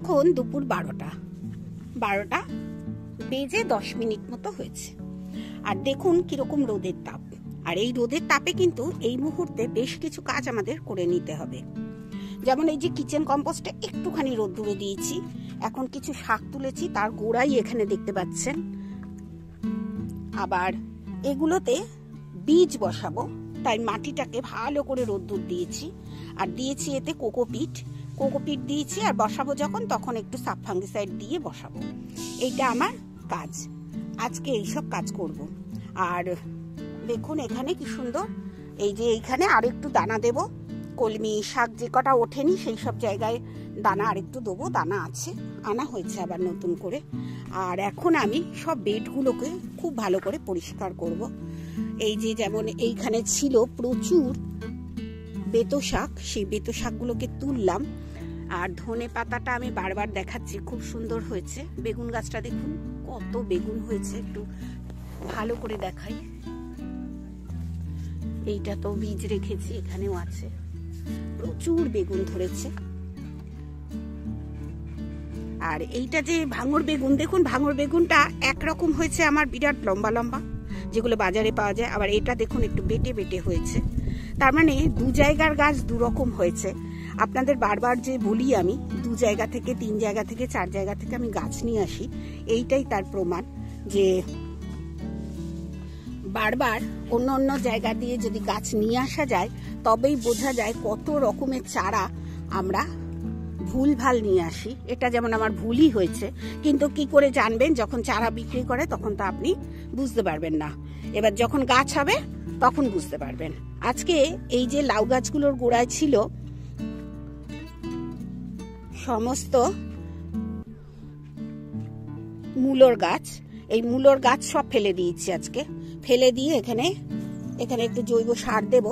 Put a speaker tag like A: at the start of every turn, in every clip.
A: এখন দুপুর 12টা বেজে 10 মিনিট মতো হয়েছে। আর দেখুন কিরকম রোদের তাপ। আর এই রোদের তাপে কিন্তু এই মুহূর্তে বেশ কিছু কাজ আমাদের করে নিতে হবে। যেমন এই যে কিচেন কম্পোস্টে একটুখানি রোদ্দুরে দিয়েছি, এখন কিছু শাক তুলেছি, তার গোড়াই এখানে দেখতে পাচ্ছেন। আবার এগুলোতে বীজ বসাবো, তাই মাটিটাকে ভালো করে রোদ্দুর দিয়েছি। আর দিয়েছি এতে কোকোপিট দিয়েছি। আর বসাবো যখন, তখন একটু সাব ফাঙ্গিসাইড দিয়ে বসাবো। এইটা আমার কাজ, আজকে এইসব কাজ করব। আর দেখুন এখানে কি সুন্দর, এই যে এইখানে আর একটু দানা দেব। কলমি শাক যে কটা ওঠেনি সেই সব জায়গায় দানা আর একটু দেবো, দানা আছে, আনা হয়েছে আবার নতুন করে। আর এখন আমি সব বেডগুলোকে খুব ভালো করে পরিষ্কার করব। এই যে যেমন এইখানে ছিল প্রচুর বেতো শাক, সেই বেতো শাকগুলোকে তুললাম। আর ধনে পাতাটা আমি বারবার দেখাচ্ছি, খুব সুন্দর হয়েছে। বেগুন গাছটা দেখুন কত বেগুন হয়েছে, একটু ভালো করে দেখাই। এইটা তো বীজ রেখেছি, এখানেও আছে, প্রচুর বেগুন ধরেছে। আর এইটা যে ভাঙর বেগুন, দেখুন ভাঙর বেগুনটা একরকম হয়েছে আমার, বিরাট লম্বা লম্বা, যেগুলো বাজারে পাওয়া যায়। আবার এটা দেখুন একটু বেটে বেটে হয়েছে। তার মানে দু জায়গার গাছ দু রকম হয়েছে। আপনাদের বারবার যে বলি আমি, 2 জায়গা থেকে 3 জায়গা থেকে 4 জায়গা থেকে আমি গাছ নিয়ে আসি, এইটাই তার প্রমাণ যে বারবার অন্য অন্য জায়গা দিয়ে যদি গাছ নিয়ে আসা যায়, তবেই বোঝা যায় কত রকমের চারা আমরা ভুলভাল নিয়ে আসি। এটা যেমন আমার ভুলই হয়েছে, কিন্তু কি করে জানবেন? যখন চারা বিক্রি করে তখন তো আপনি বুঝতে পারবেন না, এবার যখন গাছ হবে তখন বুঝতে পারবেন। আজকে এই যে লাউ গাছগুলোর গোড়ায় ছিল সমস্ত মূলোর গাছ, এই মূলোর গাছ সব ফেলে দিয়েছি আজকে। ফেলে দিয়ে এখানে একটু জৈব সার দেব।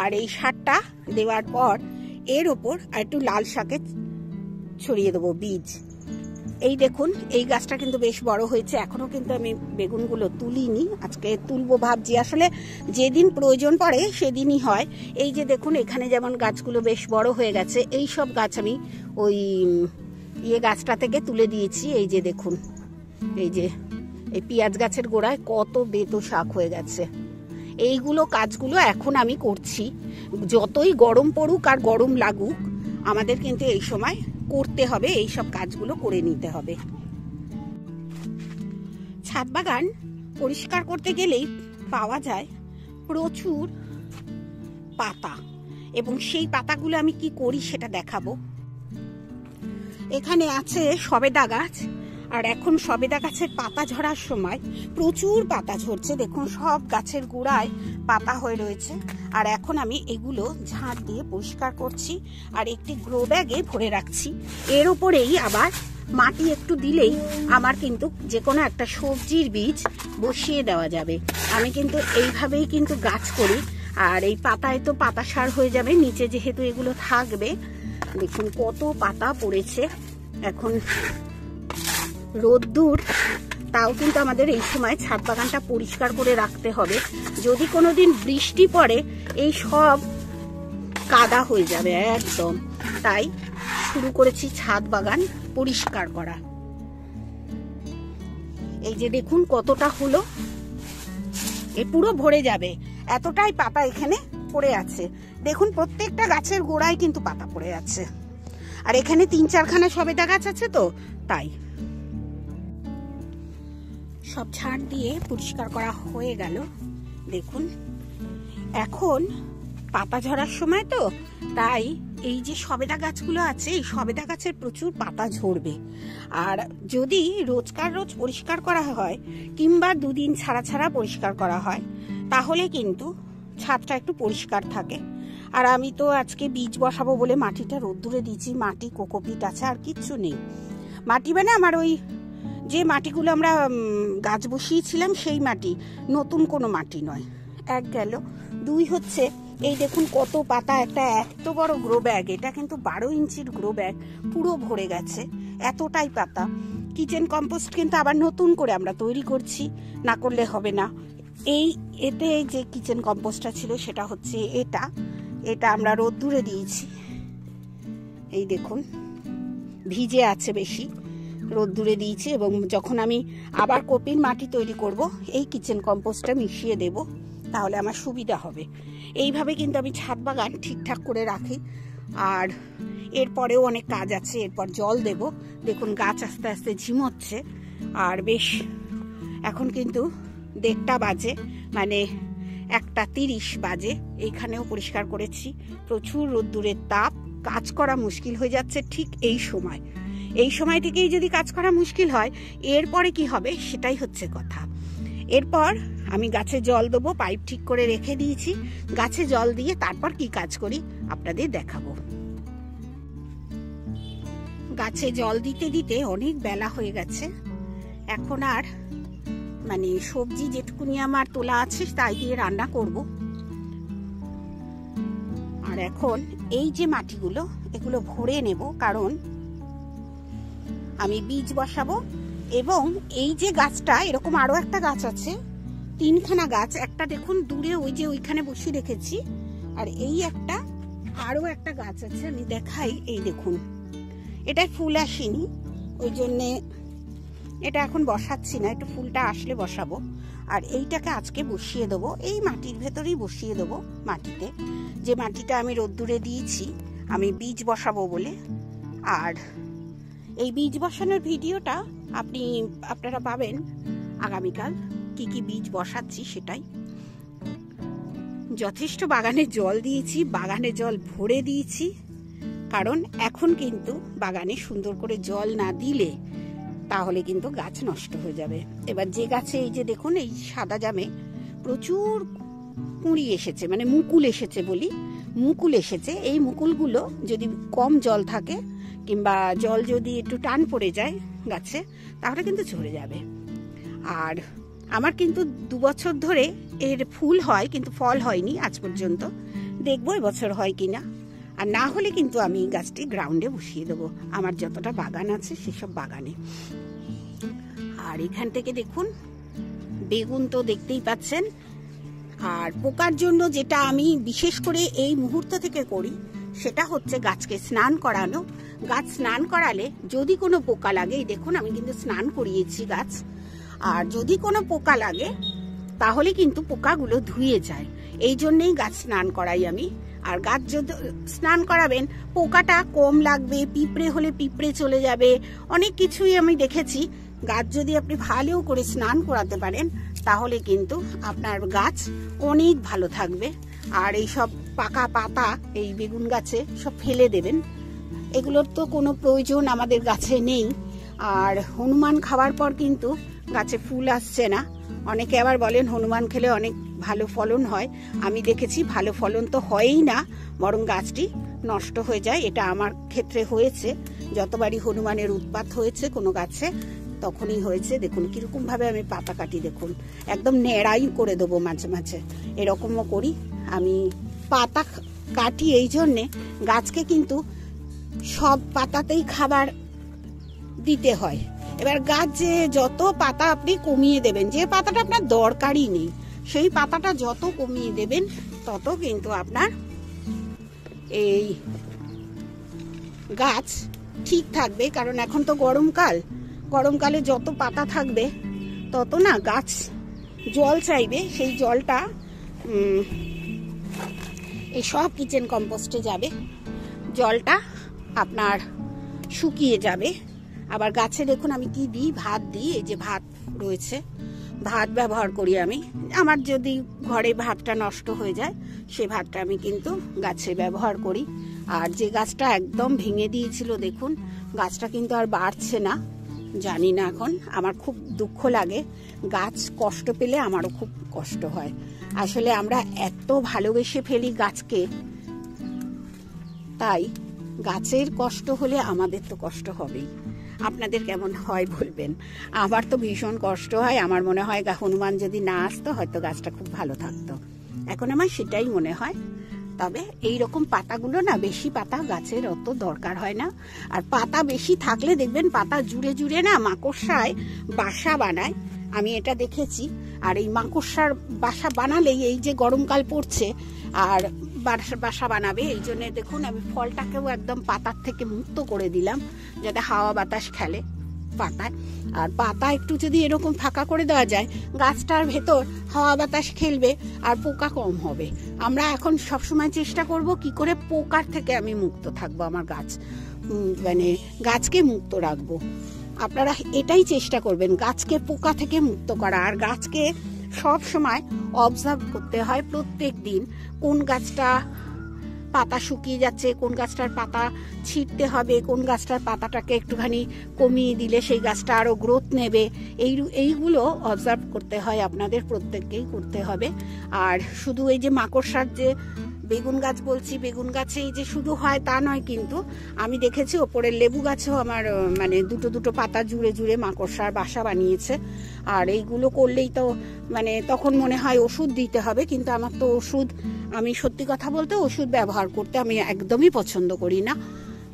A: আর এই সারটা দেওয়ার পর এর ওপর আর একটু লাল শাকে ছড়িয়ে দেবো বীজ। এই দেখুন এই গাছটা কিন্তু বেশ বড় হয়েছে, এখনো কিন্তু আমি বেগুনগুলো তুলিনি, আজকে তুলবো ভাবছি। আসলে যেদিন প্রয়োজন পড়ে সেদিনই হয়। এই যে দেখুন এখানে যেমন গাছগুলো বেশ বড় হয়ে গেছে, এই সব গাছ আমি ওই গাছটা থেকে তুলে দিয়েছি। এই যে দেখুন, এই যে এই পেঁয়াজ গাছের গোড়ায় কত বেতো শাক হয়ে গেছে। এইগুলো কাজগুলো এখন আমি করছি। যতই গরম পড়ুক আর গরম লাগুক, আমাদের কিন্তু এই সময় করতে হবে, এই সব কাজগুলো করে নিতে হবে। ছাদ বাগান পরিষ্কার করতে গেলেই পাওয়া যায় প্রচুর পাতা, এবং সেই পাতাগুলো আমি কি করি সেটা দেখাবো। এখানে আছে সবেদা গাছ, আর এখন সবেদা গাছের পাতা ঝরার সময় প্রচুর পাতা ঝরছে। দেখুন সব গাছের গোড়ায় পাতা হয়ে রয়েছে। আর এখন আমি এগুলো ঝাঁট দিয়ে পরিষ্কার করছি আর একটি গ্রো ব্যাগে ভরে রাখছি। এর উপরেই আবার মাটি একটু দিলেই আমার কিন্তু যে কোনো একটা সবজির বীজ বসিয়ে দেওয়া যাবে। আমি কিন্তু এইভাবেই কিন্তু গাছ করি। আর এই পাতায় তো পাতা সার হয়ে যাবে, নিচে যেহেতু এগুলো থাকবে। দেখুন কত পাতা পড়েছে। এখন রোদ্দুর, তাও কিন্তু আমাদের এই সময় ছাদ বাগানটা পরিষ্কার করে রাখতে হবে। যদি কোনোদিন বৃষ্টি পড়ে এই সব কাদা হয়ে যাবে একদম। তাই শুরু করেছি ছাদ বাগান পরিষ্কার করা। এই যে দেখুন কতটা হলো, এ পুরো ভরে যাবে, এতটাই পাতা এখানে পড়ে আছে। দেখুন প্রত্যেকটা গাছের গোড়ায় কিন্তু পাতা পড়ে আছে। আর এখানে 3-4 খানা সবেদা গাছ আছে, তো তাই সব ঝাড় দিয়ে পরিষ্কার করা হয়ে গেল। দেখুন এখন পাতা ঝরার সময় তো, তাই এই যে সবেদা গাছগুলো আছে, এই সবেদা গাছের প্রচুর পাতা ঝরবে। আর যদি রোজকার রোজ পরিষ্কার করা হয় কিংবা 2 দিন ছাড়া ছাড়া পরিষ্কার করা হয়, তাহলে কিন্তু ছাদটা একটু পরিষ্কার থাকে। আর আমি তো আজকে বীজ বসাবো বলে মাটিটা রোদ্দুরে দিয়েছি। মাটি কোকোপিট আছে, আর কিচ্ছু নেই। মাটি মানে আমার ওই যে মাটিগুলো আমরা গাছ বসিয়েছিলাম সেই মাটি, নতুন কোনো মাটি নয়। 1 গেল। 2 হচ্ছে এই দেখুন কত পাতা। একটা এত বড় গ্রো ব্যাগ, এটা কিন্তু 12 ইঞ্চির গ্রো ব্যাগ, পুরো ভরে গেছে, এতটাই পাতা। কিচেন কম্পোস্ট কিন্তু আবার নতুন করে আমরা তৈরি করছি, না করলে হবে না। এতে যে কিচেন কম্পোস্টটা ছিল সেটা হচ্ছে এটা আমরা রোদ্দুরে দিয়েছি। এই দেখুন ভিজে আছে বেশি, রোদ্দুরে দিয়েছি। এবং যখন আমি আবার কপির মাটি তৈরি করব, এই কিচেন কম্পোস্টটা মিশিয়ে দেব, তাহলে আমার সুবিধা হবে। এইভাবে কিন্তু আমি ছাদ বাগান ঠিকঠাক করে রাখি। আর এরপরেও অনেক কাজ আছে, এরপর জল দেব। দেখুন গাছ আস্তে আস্তে ঝিমোচ্ছে। আর বেশ এখন কিন্তু 1:30 বাজে, মানে 1:30 বাজে। এইখানেও পরিষ্কার করেছি। প্রচুর রোদ্দুরের তাপ, কাজ করা মুশকিল হয়ে যাচ্ছে ঠিক এই সময়। এই সময় থেকেই যদি কাজ করা মুশকিল হয়, এরপরে কি হবে সেটাই হচ্ছে কথা। এরপর আমি গাছে জল দেবো, পাইপ ঠিক করে রেখে দিয়েছি। গাছে জল দিয়ে তারপর কি কাজ করি আপনাদের দেখাবো। গাছে জল দিতে দিতে অনেক বেলা হয়ে গেছে। এখন আর মানে সবজি যেটুকুনি আমার তোলা আছে তাই দিয়ে রান্না করব। আর এখন এই যে মাটিগুলো, এগুলো ভরে নেব, কারণ আমি বীজ বসাবো। এবং এই যে গাছটা, এরকম আরো একটা গাছ আছে, 3খানা গাছ। একটা দেখুন দূরে, ওই যে ওইখানে বসিয়ে রেখেছি। আর এই একটা আরো একটা গাছ আছে, আমি দেখাই। এই দেখুন, এটা ফুল আসেনি, ওই জন্যে এটা এখন বসাচ্ছি না, একটু ফুলটা আসলে বসাবো। আর এইটাকে আজকে বসিয়ে দেবো, এই মাটির ভেতরেই বসিয়ে দেবো, মাটিতে, যে মাটিটা আমি রোদ্দুরে দিয়েছি আমি বীজ বসাবো বলে। আর এই বীজ বসানোর ভিডিওটা আপনারা পাবেন আগামীকাল, কি কি বীজ বসাচ্ছি সেটাই। যথেষ্ট বাগানে জল দিয়েছি, বাগানে জল ভরে দিয়েছি, কারণ এখন কিন্তু বাগানে সুন্দর করে জল না দিলে তাহলে কিন্তু গাছ নষ্ট হয়ে যাবে। এবার যে গাছে, এই যে দেখুন, এই সাদা জামে প্রচুর কুঁড়ি এসেছে, মানে মুকুল এসেছে বলি, মুকুল এসেছে। এই মুকুলগুলো যদি কম জল থাকে কিংবা জল যদি একটু টান পড়ে যায় গাছে, তাহলে কিন্তু ঝরে যাবে। আর আমার কিন্তু 2 বছর ধরে এর ফুল হয়, কিন্তু ফল হয়নি আজ পর্যন্ত। দেখবো এবছর হয় কিনা। আর না হলে কিন্তু আমি গাছটি গ্রাউন্ডে বসিয়ে দেবো, আমার যতটা বাগান আছে সেসব বাগানে। আর এখান থেকে দেখুন বেগুন তো দেখতেই পাচ্ছেন। আর পোকার জন্য যেটা আমি বিশেষ করে এই মুহূর্ত থেকে করি, সেটা হচ্ছে গাছকে স্নান করানো। গাছ স্নান করালে যদি কোনো পোকা লাগে, দেখুন আমি কিন্তু স্নান করিয়েছি গাছ, আর যদি কোনো পোকা লাগে তাহলে কিন্তু পোকাগুলো ধুয়ে যায়। এই জন্যেই গাছ স্নান করাই আমি। আর গাছ যদি স্নান করাবেন, পোকাটা কম লাগবে, পিঁপড়ে হলে পিঁপড়ে চলে যাবে, অনেক কিছুই আমি দেখেছি। গাছ যদি আপনি ভালো করে স্নান করাতে পারেন, তাহলে কিন্তু আপনার গাছ অনেক ভালো থাকবে। আর এই সব পাকা পাতা এই বেগুন গাছে সব ফেলে দেবেন, এগুলোর তো কোনো প্রয়োজন আমাদের গাছে নেই। আর হনুমান খাওয়ার পর কিন্তু গাছে ফুল আসছে না। অনেকে আবার বলেন হনুমান খেলে অনেক ভালো ফলন হয়। আমি দেখেছি ভালো ফলন তো হয়ই না, বরং গাছটি নষ্ট হয়ে যায়। এটা আমার ক্ষেত্রে হয়েছে, যতবারই হনুমানের উৎপাত হয়েছে কোনো গাছে তখনই হয়েছে। দেখুন কিরকম ভাবে আমি পাতা কাটি, দেখুন একদম নেড়াই করে দেবো, মাঝে মাঝে এরকমও করি। আমি পাতা কাটি এই জন্যে, গাছকে কিন্তু সব পাতাতেই খাবার দিতে হয়। এবার গাছ যে যত পাতা আপনি কমিয়ে দেবেন, যে পাতাটা আপনার দরকারই নেই সেই পাতাটা যত কমিয়ে দেবেন, তত কিন্তু আপনার এই গাছ ঠিক থাকবে। কারণ এখন তো গরমকাল, গরমকালে যত পাতা থাকবে তত না গাছ জল চাইবে, সেই জলটা এই সব কিচেন কম্পোস্টে যাবে, জলটা আপনার শুকিয়ে যাবে। আবার গাছে দেখুন আমি কি দিই, ভাত দিই। এই যে ভাত রয়েছে, ভাত ব্যবহার করি আমি। আমার যদি ঘরে ভাতটা নষ্ট হয়ে যায়, সে ভাতটা আমি কিন্তু গাছে ব্যবহার করি। আর যে গাছটা একদম ভেঙে দিয়েছিল, দেখুন গাছটা কিন্তু আর বাড়ছে না, জানি না এখন। আমার খুব দুঃখ লাগে, গাছ কষ্ট পেলে আমারও খুব কষ্ট হয়। আসলে আমরা এত ভালোবেসে ফেলি গাছকে, তাই গাছের কষ্ট হলে আমাদের তো কষ্ট হবেই। আপনাদের কেমন হয় বলবেন? আমার তো ভীষণ কষ্ট হয়। আমার মনে হয় হনুমান যদি না আসতো হয়তো গাছটা খুব ভালো থাকতো, এখন আমার সেটাই মনে হয়। তবে এই রকম পাতাগুলো না, বেশি পাতা গাছের অত দরকার হয় না। আর পাতা বেশি থাকলে দেখবেন পাতা জুড়ে জুড়ে না মাকড়সায় বাসা বানায়, আমি এটা দেখেছি। আর এই মাকড়সার বাসা বানালেই, এই যে গরমকাল পড়ছে আর বাসা বানাবে। এই জন্য দেখুন আমি ফলটাকেও একদম পাতার থেকে মুক্ত করে দিলাম, যাতে হাওয়া বাতাস খেলে পাতায়। আর পাতা একটু যদি এরকম ফাঁকা করে দেওয়া যায়, গাছটার ভেতর হাওয়া বাতাস খেলবে আর পোকা কম হবে। আমরা এখন সবসময় চেষ্টা করব কি করে পোকার থেকে আমি মুক্ত থাকবো, আমার গাছ মানে গাছকে মুক্ত রাখবো। আপনারা এটাই চেষ্টা করবেন, গাছকে পোকা থেকে মুক্ত করা। আর গাছকে সব সময় অবজার্ভ করতে হয় প্রত্যেক দিন, কোন গাছটা পাতা শুকিয়ে যাচ্ছে, কোন গাছটার পাতা ছিঁড়তে হবে, কোন গাছটার পাতাটাকে একটুখানি কমিয়ে দিলে সেই গাছটা আরো গ্রোথ নেবে। এইগুলো অবজার্ভ করতে হয়, আপনাদের প্রত্যেককেই করতে হবে। আর শুধু এই যে মাকড়সার যে বেগুন গাছ বলছি, বেগুন গাছে এই যে শুধু হয় তা নয়, কিন্তু আমি দেখেছি ওপরের লেবু গাছেও আমার মানে দুটো পাতা জুড়ে জুড়ে মাকড়সার বাসা বানিয়েছে। আর এইগুলো করলেই তো মানে তখন মনে হয় ওষুধ দিতে হবে, কিন্তু আমার তো ওষুধ, আমি সত্যি কথা বলতে ওষুধ ব্যবহার করতে আমি একদমই পছন্দ করি না।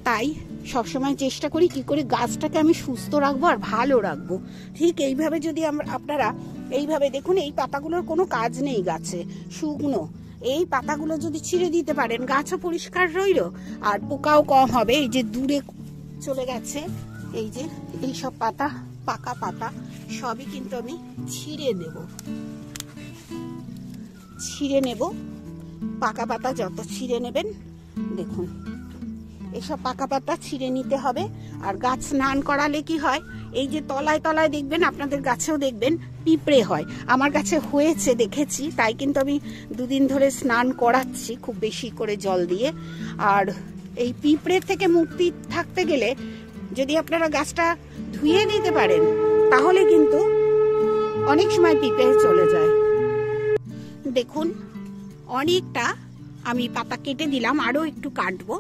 A: তাই সবসময় চেষ্টা করি কি করে গাছটাকে আমি সুস্থ রাখবো আর ভালো রাখবো। ঠিক এইভাবে যদি আপনারা এইভাবে দেখুন, এই পাতাগুলোর কোনো কাজ নেই গাছে, শুকনো, এই পাতাগুলো যদি ছিঁড়ে দিতে পারেন, গাছও পরিষ্কার রইল আর পোকাও কম হবে। এই যে দূরে চলে গেছে, এই যে এইসব পাতা, পাকা পাতা সবই কিন্তু আমি ছিঁড়ে নেব। পাকা পাতা যত ছিঁড়ে নেবেন, দেখুন এসব পাকা পাতা ছিঁড়ে নিতে হবে। আর গাছ স্নান করালে কি হয়, এই যে তলায় তলায় দেখবেন, আপনাদের গাছেও দেখবেন পিঁপড়ে হয়। আমার গাছে হয়েছে দেখেছি, তাই কিন্তু আমি 2 দিন ধরে স্নান করাচ্ছি খুব বেশি করে জল দিয়ে। আর এই পিঁপড়ের থেকে মুক্তি থাকতে গেলে যদি আপনারা গাছটা ধুয়ে দিতে পারেন, তাহলে কিন্তু অনেক সময় পিঁপড়ে চলে যায়। দেখুন অনেকটা আমি পাতা কেটে দিলাম, আরো একটু কাটবো।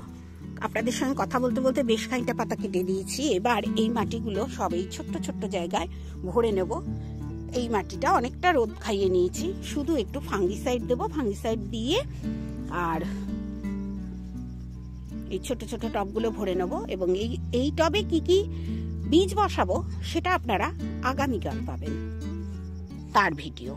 A: আপনাদের সঙ্গে কথা বলতে বলতে বেশ খানিকটা পাতা কেটে দিয়েছি। এবার এই মাটিগুলো সব এই ছোট্ট ছোট্ট জায়গায় ভরে নেব। এই মাটিটা অনেকটা রোদ খাইয়ে নিয়েছি, শুধু একটু ফাঙ্গিসাইড দেবো। ফাঙ্গিসাইড দিয়ে আর এই ছোট ছোট টবগুলো ভরে নেব। এবং এই টবে কি কি বীজ বসাবো সেটা আপনারা আগামীকাল পাবেন তার ভিডিও।